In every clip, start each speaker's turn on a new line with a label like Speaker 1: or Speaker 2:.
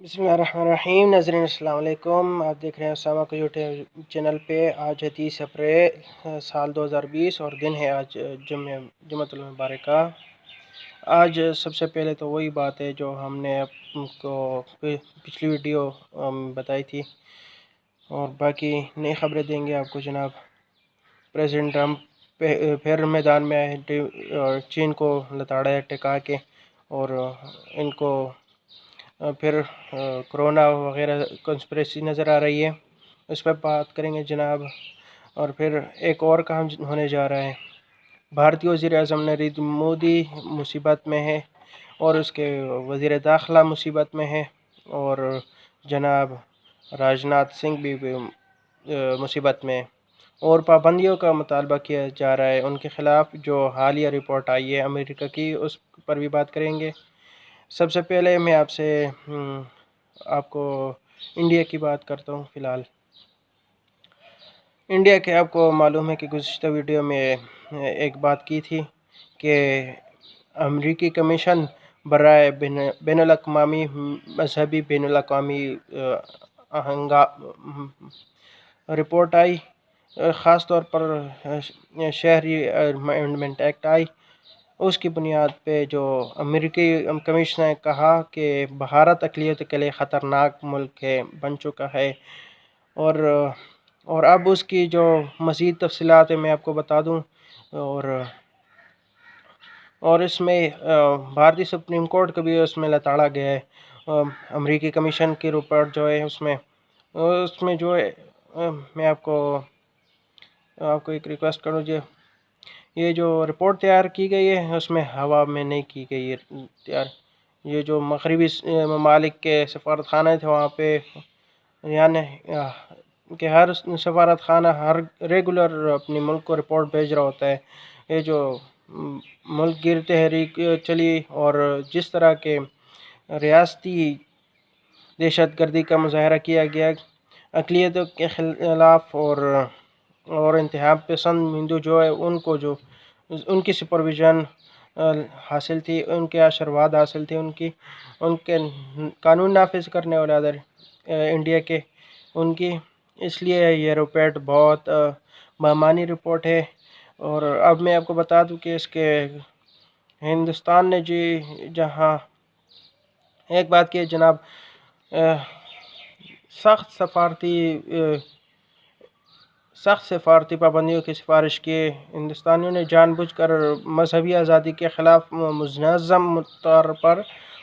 Speaker 1: बिस्मिल्लाहिर्रहमानिर्रहीम। नाज़रीन अस्सलाम वालेकुम। आप देख रहे हैं उसामा का यूट्यूब चैनल पे। आज है 30 अप्रैल साल 2020 और दिन है आज जुम्मतुल मुबारक। आज सबसे पहले तो वही बात है जो हमने आपको पिछली वीडियो बताई थी, और बाकी नई खबरें देंगे आपको जनाब। प्रेसिडेंट ट्रंप फिर मैदान में आए और चीन को लताड़ा है टिका के, और इनको फिर कोरोना वगैरह कंस्पिरेसी नज़र आ रही है, उस पर बात करेंगे जनाब। और फिर एक और काम होने जा रहा है। भारतीय वज़ीर आज़म नरेंद्र मोदी मुसीबत में है और उसके वज़ीर दाखिला मुसीबत में है, और जनाब राजनाथ सिंह भी मुसीबत में है, और पाबंदियों का मुतालबा किया जा रहा है उनके ख़िलाफ़। जो हालिया रिपोर्ट आई है अमेरिका की, उस पर भी बात करेंगे। सबसे पहले मैं आपसे आपको इंडिया की बात करता हूँ। फ़िलहाल इंडिया के आपको मालूम है कि गुज़िश्ता वीडियो में एक बात की थी कि अमरीकी कमीशन बराए बैनुल-अक़वामी मज़हबी बैनुल-अक़वामी रिपोर्ट आई, ख़ास तौर पर शहरी अमेंडमेंट एक्ट आई। उसकी बुनियाद पे जो अमेरिकी कमीशन ने कहा कि भारत अक़लियत के लिए ख़तरनाक मुल्क है बन चुका है, और अब उसकी जो मज़ीद तफ़सीलात है मैं आपको बता दूं। और इसमें भारतीय सुप्रीम कोर्ट को भी उसमें लताड़ा गया है। अमेरिकी कमीशन की रिपोर्ट जो है उसमें जो है मैं आपको एक रिक्वेस्ट करूँ जी, ये जो रिपोर्ट तैयार की गई है उसमें हवा में नहीं की गई है तैयार। ये जो मगरबी ममालिक के सफारत खाना थे वहाँ पे, यानी कि हर सफारत खाना हर रेगुलर अपनी मुल्क को रिपोर्ट भेज रहा होता है। ये जो मुल्क गिर तहरीक चली और जिस तरह के रियासती दहशत गर्दी का मुजाहरा किया गया अक़लियतों के ख़िलाफ़, और इंतहा पसंद हिंदू जो है उनको जो उनकी सुपरविज़न हासिल थी, उनके आशीर्वाद हासिल थे, उनके कानून नाफिज करने वाले अदर इंडिया के उनकी, इसलिए ये रिपोर्ट बहुत बेमानी रिपोर्ट है। और अब मैं आपको बता दूं कि इसके हिंदुस्तान ने जी जहां एक बात की जनाब, सख्त सफारती पाबंदियों की सिफारिश की। हिंदुस्तानियों ने जानबूझकर मजहबी आज़ादी के ख़िलाफ़ मुनज़्ज़म तौर पर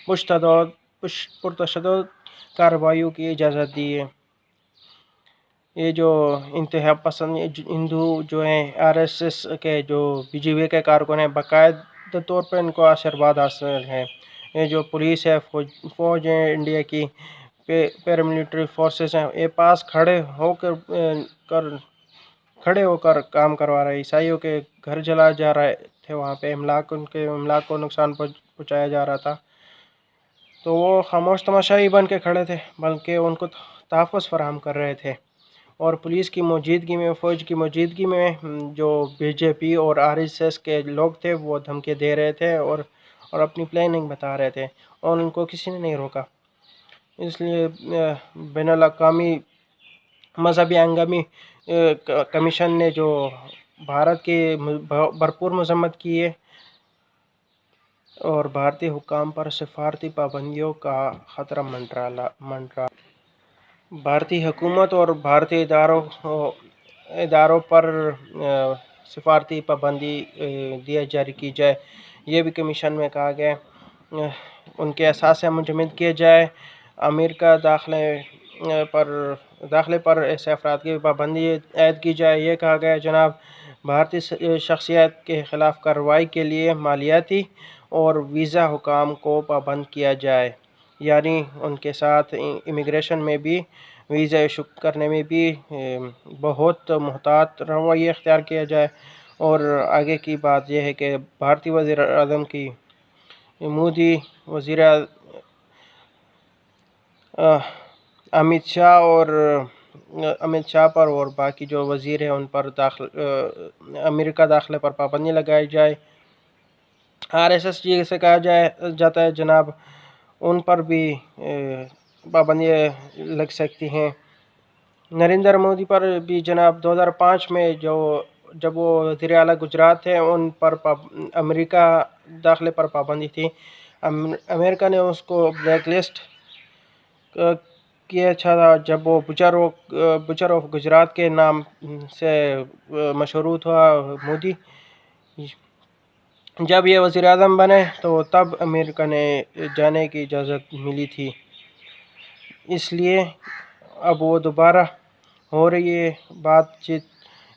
Speaker 1: पुरतशद्दुद कार्रवाइयों की इजाज़त दी है। ये जो इंतहा पसंद हिंदू जो हैं RSS के जो BJP के कारकुन हैं, बाकायदा तौर पर इनको आशीर्वाद हासिल है। ये जो पुलिस है, फ़ौज है इंडिया की, पैरामिलिट्री फोर्सेस हैं, ये पास खड़े होकर काम करवा रहे। ईसाइयों के घर जला जा रहे थे, वहाँ पे उनके इमलाक को नुकसान पहुँचाया जा रहा था, तो वो खामोश तमाशाई बन के खड़े थे, बल्कि उनको तहफ़्फ़ुज़ फराहम कर रहे थे। और पुलिस की मौजूदगी में, फ़ौज की मौजूदगी में जो BJP और RSS के लोग थे वो धमकी दे रहे थे और अपनी प्लानिंग बता रहे थे, और उनको किसी ने नहीं रोका। इसलिए बैनुल-अक़वामी मज़हबी हंगामी कमीशन ने जो भारत की भरपूर मज़म्मत की है, और भारतीय हुक्काम पर सफारती पाबंदियों का ख़तरा मंडरा। भारतीय हुकूमत और भारतीय इदारों पर सफारती पाबंदी जारी की जाए, ये भी कमीशन में कहा गया। उनके असासे मुंजमद किए जाए। अमेरिका दाखिले पर ऐसे अफराद की पाबंदी आयद की जाए, ये कहा गया जनाब। भारतीय शख्सियत के ख़िलाफ़ कार्रवाई के लिए मालियाती और वीज़ा हुकाम को पाबंद किया जाए, यानी उनके साथ इमिग्रेशन में भी, वीज़ा इशू करने में भी बहुत मुहतात रवैया इख्तियार किया जाए। और आगे की बात यह है कि भारतीय वज़ीर आज़म की मोदी अमित शाह पर और बाकी जो वज़ीर हैं उन पर अमेरिका दाखिले पर पाबंदी लगाई जाए। RSS जिसे कहा जाता है जनाब, उन पर भी पाबंदियाँ लग सकती हैं। नरेंद्र मोदी पर भी जनाब 2005 में जब वो वज़ीर आला गुजरात थे, उन पर अमेरिका दाखिले पर पाबंदी थी। अमेरिका ने उसको ब्लैक लिस्ट किया था जब वो बुचर ऑफ गुजरात के नाम से मशहूर था मोदी। जब ये वज़ीर आज़म बने तो तब अमेरिका ने जाने की इजाज़त मिली थी, इसलिए अब वो दोबारा हो रही है बातचीत।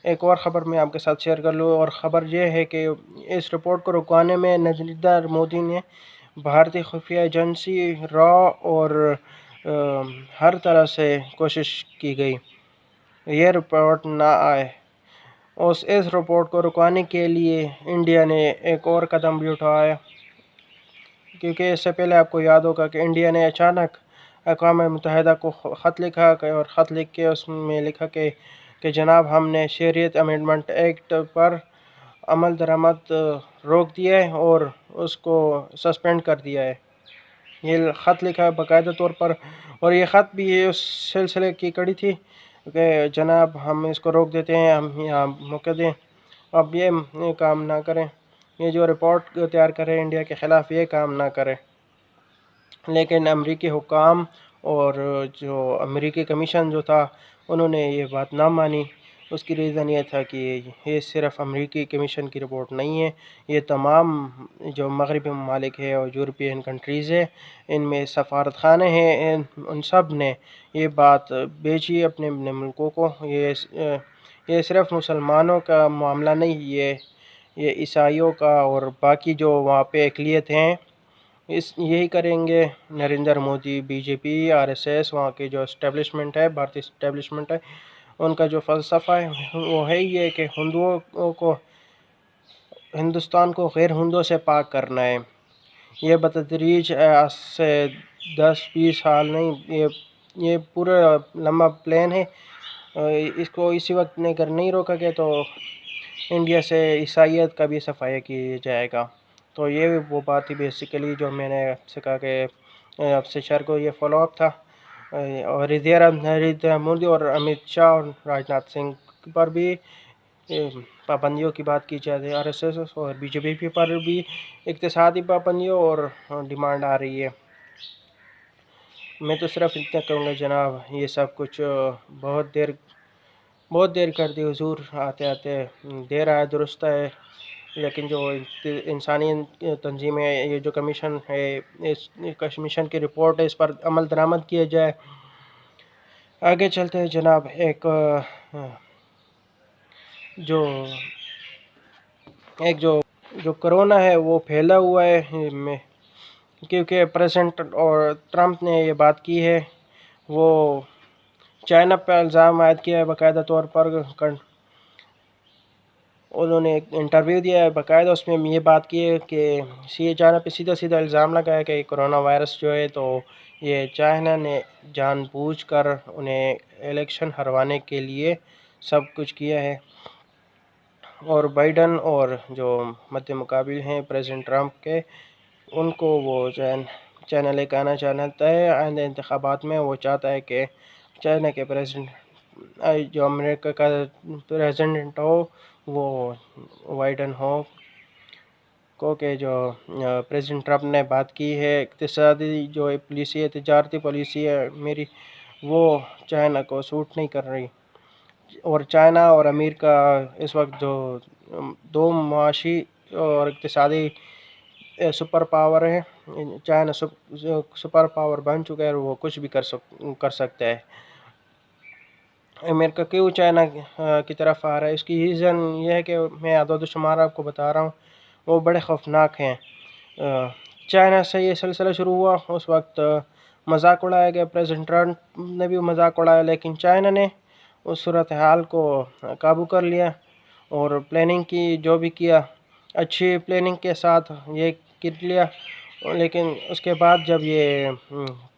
Speaker 1: एक और ख़बर मैं आपके साथ शेयर कर लूँ, और ख़बर ये है कि इस रिपोर्ट को रुकवाने में नरेंद्र मोदी ने भारतीय खुफिया एजेंसी रॉ और हर तरह से कोशिश की गई ये रिपोर्ट ना आए। इस रिपोर्ट को रुकवाने के लिए इंडिया ने एक और कदम भी उठाया, क्योंकि इससे पहले आपको याद होगा कि इंडिया ने अचानक अक़वाम मुत्तहिदा को ख़त लिखा और ख़त लिख के उसमें लिखा कि जनाब, हमने शहरियत अमेंडमेंट एक्ट पर अमल दरामद रोक दिया है और उसको सस्पेंड कर दिया है। ये ख़त लिखा है बाकायदा तौर पर, और ये ख़त भी उस सिलसिले की कड़ी थी कि जनाब, हम इसको रोक देते हैं, हम यहाँ मौका दें। अब ये काम ना करें, ये जो रिपोर्ट तैयार करें इंडिया के ख़िलाफ़, ये काम ना करें। लेकिन अमरीकी हुक्काम और जो अमरीकी कमीशन जो था, उन्होंने ये बात ना मानी। उसकी रीज़न ये था कि ये सिर्फ़ अमरीकी कमीशन की रिपोर्ट नहीं है, ये तमाम जो मगरबी ममालिक है और यूरोपियन कंट्रीज़ है, इनमें सफारत खाने हैं, उन सब ने ये बात बेची अपने मुल्कों को। ये सिर्फ़ मुसलमानों का मामला नहीं, ये ईसाइयों का और बाकी जो वहाँ पे अक़लियत हैं, यही करेंगे। नरेंद्र मोदी, BJP, RSS, वहाँ के जो इस्टेब्लिशमेंट है, भारतीय इस्टेब्लिशमेंट है, उनका जो फ़लसफ़ा है वो है ये कि हिंदुस्तान को गैर हिंदुओं से पाक करना है। ये बतदरीज आज से 10-20 साल नहीं, ये पूरा लंबा प्लान है। इसको इसी वक्त नहीं रोका गया तो इंडिया से ईसाइयत का भी सफाया किया जाएगा। तो ये वो बात थी बेसिकली जो मैंने आपसे कहा कि आपसे शेयर को ये फॉलोअप था। और नरेंद्र मोदी और अमित शाह और राजनाथ सिंह पर भी पाबंदियों की बात की जाती है। RSS और BJP पर भी इक़्तिसादी पाबंदियों और डिमांड आ रही है। मैं तो सिर्फ़ इतना कहूँगा जनाब, ये सब कुछ बहुत देर कर दी हुजूर, आते आते देर आया दुरुस्त है। लेकिन जो इंसानी तंजीमें, ये जो कमीशन है, इस कमीशन की रिपोर्ट है, इस पर अमल दरामद किया जाए। आगे चलते हैं जनाब। एक जो कोरोना है वो फैला हुआ है, क्योंकि प्रेसिडेंट और ट्रंप ने ये बात की है। वो चाइना पर इल्ज़ाम आयद किया है बाकायदा तौर पर। उन्होंने एक इंटरव्यू दिया है बाकायदा, उसमें ये बात की है कि चाइना पे सीधा इल्ज़ाम लगाया कि कोरोना वायरस जो है, तो ये चाइना ने जानबूझकर उन्हें इलेक्शन हरवाने के लिए सब कुछ किया है। और बाइडन और जो मद्दे मुकाबिल हैं प्रेसिडेंट ट्रंप के, उनको वो चाइना लेकर आना चाहता है। आइंदा इंतखाबात में वो चाहता है कि चाइना के प्रेसिडेंट, जो अमेरिका का प्रेसिडेंट हो, वो बाइडन हो को के जो प्रेसिडेंट ट्रंप ने बात की है इक़्तिसादी जो पॉलिसी है, तिजारती पॉलिसी है मेरी, वो चाइना को सूट नहीं कर रही। और चाइना और अमेरिका इस वक्त जो दो मुआशी और इक़्तिसादी सुपर पावर है, चाइना सुपर पावर बन चुका है और वो कुछ भी कर सकता है। अमेरिका क्यों चाइना की तरफ आ रहा है, इसकी रीज़न ये है कि मैं आदो शुमार आपको बता रहा हूँ, वो बड़े ख़ौफनाक हैं। चाइना से ये सिलसिला शुरू हुआ, उस वक्त मजाक उड़ाया गया, प्रेसिडेंट ट्रंप ने भी मजाक उड़ाया, लेकिन चाइना ने उस सूरत हाल को काबू कर लिया और प्लानिंग की, जो भी किया अच्छी प्लानिंग के साथ ये कर लिया। लेकिन उसके बाद जब ये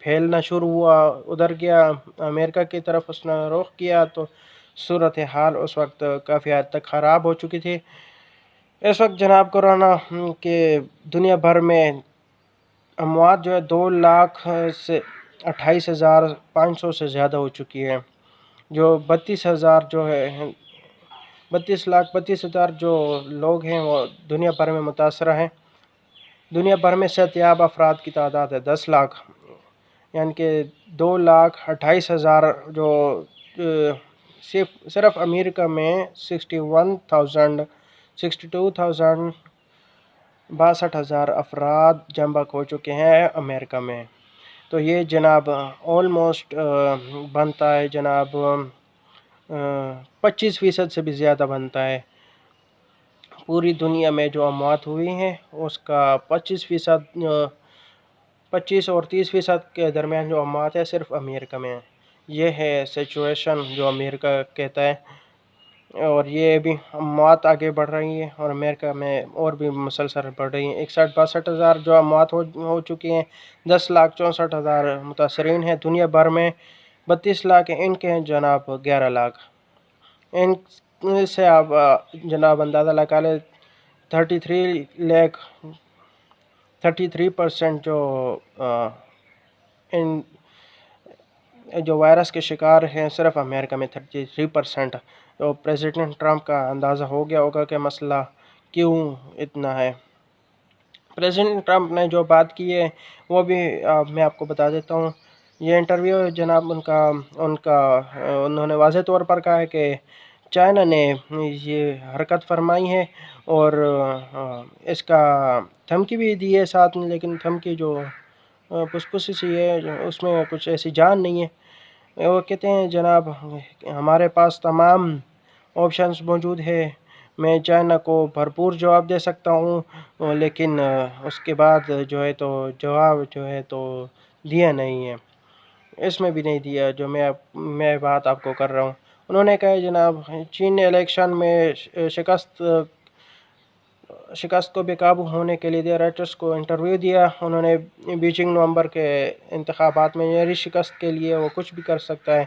Speaker 1: फैलना शुरू हुआ, उधर गया अमेरिका की तरफ, उसने रुख किया, तो सूरत हाल उस वक्त काफ़ी हद तक ख़राब हो चुकी थी। اس وقت جناب کورونا کے دنیا بھر میں اموات جو ہے 2,28,500 سے زیادہ ہو چکی ہے، جو 32,000 جو ہے 32,32,000 جو لوگ ہیں وہ دنیا بھر میں متاثرہ ہیں۔ دنیا بھر میں صحت یاب افراد کی تعداد ہے 10 لاکھ، یعنی کہ 2,28,000 جو صرف امریکہ میں 62,000 افراد جم بک ہو چکے ہیں امریکہ میں۔ تو یہ جناب آلموسٹ بنتا ہے جناب 25% سے بھی زیادہ بنتا ہے۔ پوری دنیا میں جو اموات ہوئی ہیں اس کا 25 اور 30% کے درمیان جو اموات ہے صرف امریکہ میں ہے۔ یہ ہے سچویشن جو امریکہ کہتا ہے، اور یہ بھی اموات آگے بڑھ رہی ہیں اور امریکہ میں اور بھی مسلسل بڑھ رہی ہیں۔ 61-62 جو اموات ہو چکی ہیں، 10,64,000 متاثرین ہیں دنیا بھر میں، 32 لاکھ ان کے ہیں جناب 11 لاکھ۔ ان سے آپ جناب اندازہ لگا لیں 33% جو وائرس کے شکار ہیں صرف امریکہ میں 33%۔ تو پریزیڈنٹ ٹرمپ کا اندازہ ہو گیا ہوگا کہ مسئلہ کیوں اتنا ہے۔ پریزیڈنٹ ٹرمپ نے جو بات کی ہے وہ بھی میں آپ کو بتا دیتا ہوں۔ یہ انٹرویو جناب انہوں نے واضح طور پر کہا ہے کہ چائنا نے یہ حرکت فرمائی ہے اور اس کا دھمکی بھی دی ہے ساتھ میں، لیکن دھمکی جو پسی سی ہے اس میں کچھ ایسی جان نہیں ہے۔ وہ کہتے ہیں جناب ہمارے پاس تمام آپشنز موجود ہے، میں چائنا کو بھرپور جواب دے سکتا ہوں، لیکن اس کے بعد جو ہے تو جواب جو ہے تو دیا نہیں ہے، اس میں بھی نہیں دیا جو میں بات آپ کو کر رہا ہوں۔ انہوں نے کہا جناب چین نے الیکشن میں شکست کو بے قابو ہونے کے لیے رائٹرز کو انٹرویو دیا۔ انہوں نے بیجنگ نومبر کے انتخابات میں میری شکست کے لیے وہ کچھ بھی کر سکتا ہے،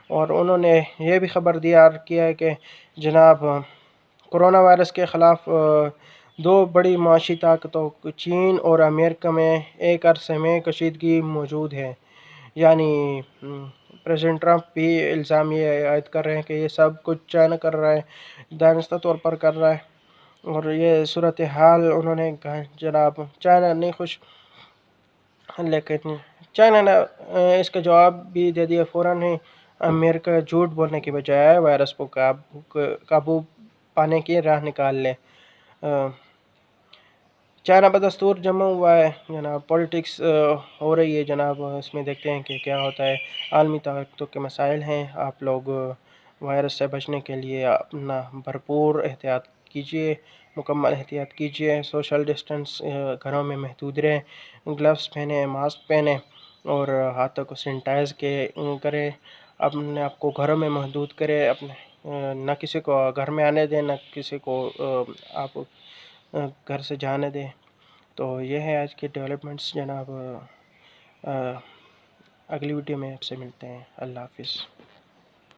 Speaker 1: اور انہوں نے یہ بھی خبردار کیا ہے کہ جناب کرونا وائرس کے خلاف دو بڑی معاشی طاقتوں چین اور امریکہ میں ایک عرصے میں کشیدگی موجود ہے۔ یعنی پریزیڈنٹ ٹرمپ بھی الزام یہ عائد کر رہے ہیں کہ یہ سب کچھ چائنا کر رہا ہے، دانستہ طور پر کر رہا ہے، اور یہ صورتحال انہوں نے کہا جناب چائنا نہیں خوش، لیکن چائنا نے اس کا جواب بھی دے دیا فوراً ہی۔ امریکہ جھوٹ بولنے کی بجائے وائرس کو قابو پانے کی راہ نکال لے۔ چائنا بدستور جمع ہوا ہے جناب، پولیٹکس ہو رہی ہے جناب، اس میں دیکھتے ہیں کہ کیا ہوتا ہے۔ عالمی طاقتوں کے مسائل ہیں، آپ لوگ وائرس سے بچنے کے لیے اپنا بھرپور احتیاط کیجیے، مکمل احتیاط کیجیے، سوشل ڈسٹنس گھروں میں محدود رہیں، گلوز پہنیں، ماسک پہنیں، اور ہاتھوں کو سینیٹائز کریں، اپنے آپ کو گھروں میں محدود کریں، نہ کسی کو گھر میں آنے دیں، نہ کسی کو آپ گھر سے جانے دیں۔ تو یہ ہے آج کی ڈیولپمنٹس جناب، اگلی ویڈیو میں آپ سے ملتے ہیں، اللہ حافظ۔